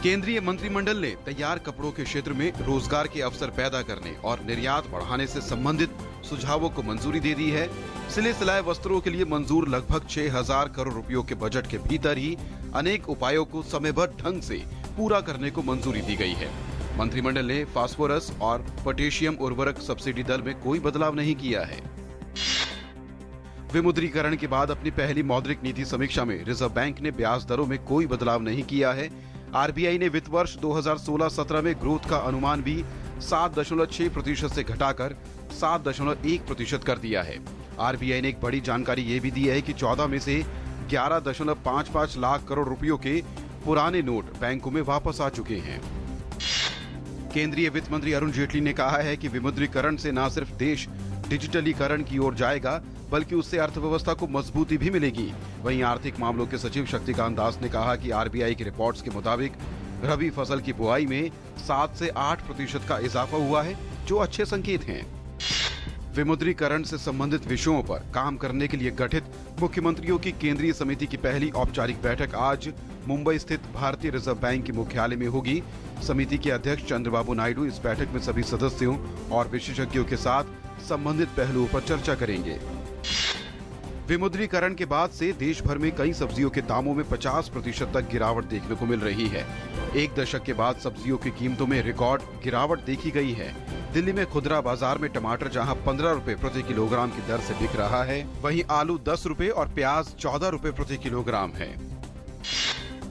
केंद्रीय मंत्रिमंडल ने तैयार कपड़ों के क्षेत्र में रोजगार के अवसर पैदा करने और निर्यात बढ़ाने से संबंधित सुझावों को मंजूरी दे दी है। सिले सिलाए वस्त्रों के लिए मंजूर लगभग 6,000 करोड़ रुपयों के बजट के भीतर ही अनेक उपायों को समयबद्ध ढंग से पूरा करने को मंजूरी दी गई है। मंत्रिमंडल ने फास्फोरस और पोटेशियम उर्वरक सब्सिडी दर में कोई बदलाव नहीं किया है। विमुद्रीकरण के बाद अपनी पहली मौद्रिक नीति समीक्षा में रिजर्व बैंक ने ब्याज दरों में कोई बदलाव नहीं किया है। आरबीआई ने वित्त वर्ष 2016-17 में ग्रोथ का अनुमान भी 7.6% से घटाकर 7.1% कर दिया है। आरबीआई ने एक बड़ी जानकारी ये भी दी है कि 14 में से 11.55 लाख करोड़ रुपयों के पुराने नोट बैंकों में वापस आ चुके हैं। केंद्रीय वित्त मंत्री अरुण जेटली ने कहा है कि विमुद्रीकरण से न सिर्फ देश डिजिटलीकरण की ओर जाएगा, बल्कि उससे अर्थव्यवस्था को मजबूती भी मिलेगी। वहीं आर्थिक मामलों के सचिव शक्तिकांत दास ने कहा कि आरबीआई की रिपोर्ट्स के मुताबिक रबी फसल की बुआई में 7 से 8% का इजाफा हुआ है, जो अच्छे संकेत हैं। विमुद्रीकरण से संबंधित विषयों पर काम करने के लिए गठित मुख्यमंत्रियों की केंद्रीय समिति की पहली औपचारिक बैठक आज मुंबई स्थित भारतीय रिजर्व बैंक के मुख्यालय में होगी। समिति के अध्यक्ष चंद्रबाबू नायडू इस बैठक में सभी सदस्यों और विशेषज्ञों के साथ संबंधित पहलुओं पर चर्चा करेंगे। विमुद्रीकरण के बाद से देश भर में कई सब्जियों के दामों में 50% तक गिरावट देखने को मिल रही है। एक दशक के बाद सब्जियों की कीमतों में रिकॉर्ड गिरावट देखी गई है। दिल्ली में खुदरा बाजार में टमाटर जहां 15 रुपए प्रति किलोग्राम की दर से बिक रहा है, वहीं आलू 10 रुपए और प्याज 14 रुपए प्रति किलोग्राम है।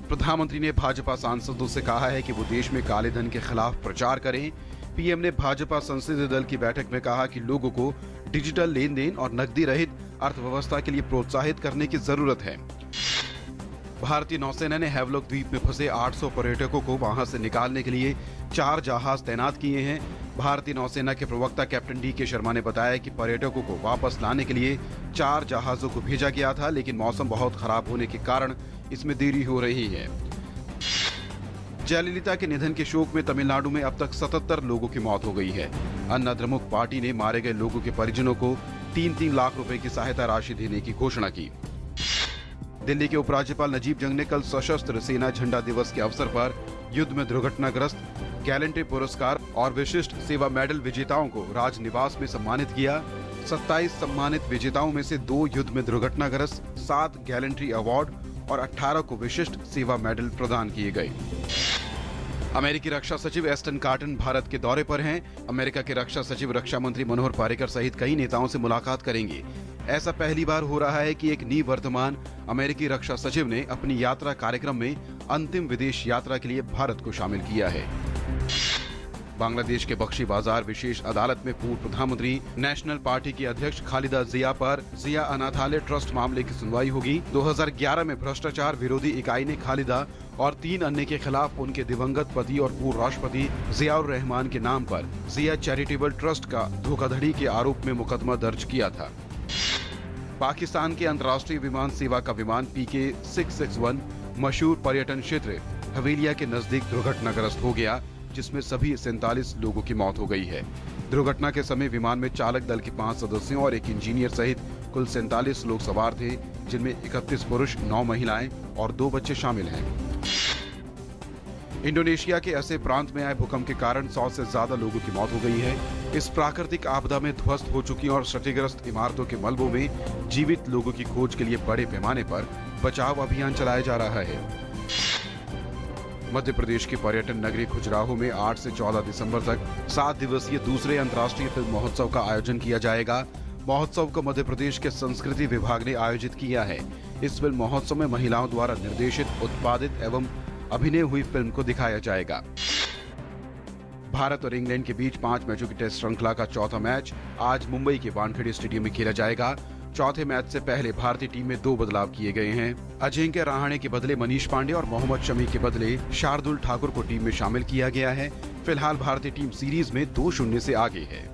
प्रधानमंत्री ने भाजपा सांसदों से कहा है कि वो देश में काले धन के खिलाफ प्रचार करें। पीएम ने भाजपा संसदीय दल की बैठक में कहा कि लोगों को डिजिटल लेन देन और नकदी रहित अर्थव्यवस्था के लिए प्रोत्साहित करने की जरूरत है। भारतीय नौसेना ने हैवलॉक द्वीप में फंसे 800 पर्यटकों को वहां से निकालने के लिए 4 जहाज तैनात किए हैं। भारतीय नौसेना के प्रवक्ता कैप्टन डी के शर्मा ने बताया कि पर्यटकों को वापस लाने के लिए 4 जहाजों को भेजा गया था, लेकिन मौसम बहुत खराब होने के कारण इसमें देरी हो रही है। जयललिता के निधन के शोक में तमिलनाडु में अब तक 77 लोगों की मौत हो गई है। अन्ना द्रमुक पार्टी ने मारे गए लोगों के परिजनों को 3-3 लाख रुपए की सहायता राशि देने की घोषणा की। दिल्ली के उपराज्यपाल नजीब जंग ने कल सशस्त्र सेना झंडा दिवस के अवसर पर युद्ध में दुर्घटनाग्रस्त, गैलेंट्री पुरस्कार और विशिष्ट सेवा मेडल विजेताओं को राजनिवास में सम्मानित किया। 27 सम्मानित विजेताओं में से 2 युद्ध में दुर्घटनाग्रस्त, 7 गैलेंट्री अवार्ड और 18 को विशिष्ट सेवा मेडल प्रदान किए गए। अमेरिकी रक्षा सचिव एस्टन कार्टन भारत के दौरे पर हैं। अमेरिका के रक्षा सचिव रक्षा मंत्री मनोहर पर्रिकर सहित कई नेताओं से मुलाकात करेंगे। ऐसा पहली बार हो रहा है कि एक निवर्तमान अमेरिकी रक्षा सचिव ने अपनी यात्रा कार्यक्रम में अंतिम विदेश यात्रा के लिए भारत को शामिल किया है। बांग्लादेश के बख्शी बाजार विशेष अदालत में पूर्व प्रधानमंत्री नेशनल पार्टी की अध्यक्ष खालिदा जिया पर जिया अनाथालय ट्रस्ट मामले की सुनवाई होगी। 2011 में भ्रष्टाचार विरोधी इकाई ने खालिदा और 3 अन्य के खिलाफ उनके दिवंगत पति और पूर्व राष्ट्रपति जियाउर रहमान के नाम पर जिया चैरिटेबल ट्रस्ट का धोखाधड़ी के आरोप में मुकदमा दर्ज किया था। पाकिस्तान के अंतर्राष्ट्रीय विमान सेवा का विमान PK-661 मशहूर पर्यटन क्षेत्र हवेलिया के नजदीक दुर्घटनाग्रस्त हो गया, जिसमें सभी 47 लोगों की मौत हो गई है। दुर्घटना के समय विमान में चालक दल के 5 सदस्यों और एक इंजीनियर सहित कुल 47 लोग सवार थे, जिनमें 31 पुरुष, 9 महिलाएं और 2 बच्चे शामिल हैं। इंडोनेशिया के असे प्रांत में आए भूकंप के कारण 100 से ज्यादा लोगों की मौत हो गई है। इस प्राकृतिक आपदा में ध्वस्त हो चुकी और क्षतिग्रस्त इमारतों के मलबों में जीवित लोगों की खोज के लिए बड़े पैमाने पर बचाव अभियान चलाया जा रहा है। मध्य प्रदेश की पर्यटन नगरी खजुराहो में 8 से 14 दिसंबर तक 7 दिवसीय दूसरे अंतर्राष्ट्रीय फिल्म महोत्सव का आयोजन किया जाएगा। महोत्सव को मध्य प्रदेश के संस्कृति विभाग ने आयोजित किया है। इस फिल्म महोत्सव में महिलाओं द्वारा निर्देशित, उत्पादित एवं अभिनय हुई फिल्म को दिखाया जाएगा। भारत और इंग्लैंड के बीच 5 मैचों की टेस्ट श्रृंखला का चौथा मैच आज मुंबई के वानखेड़े स्टेडियम में खेला जाएगा। चौथे मैच से पहले भारतीय टीम में 2 बदलाव किए गए हैं। अजिंक्य रहाणे के बदले मनीष पांडे और मोहम्मद शमी के बदले शार्दुल ठाकुर को टीम में शामिल किया गया है। फिलहाल भारतीय टीम सीरीज में 2-0 से आगे है।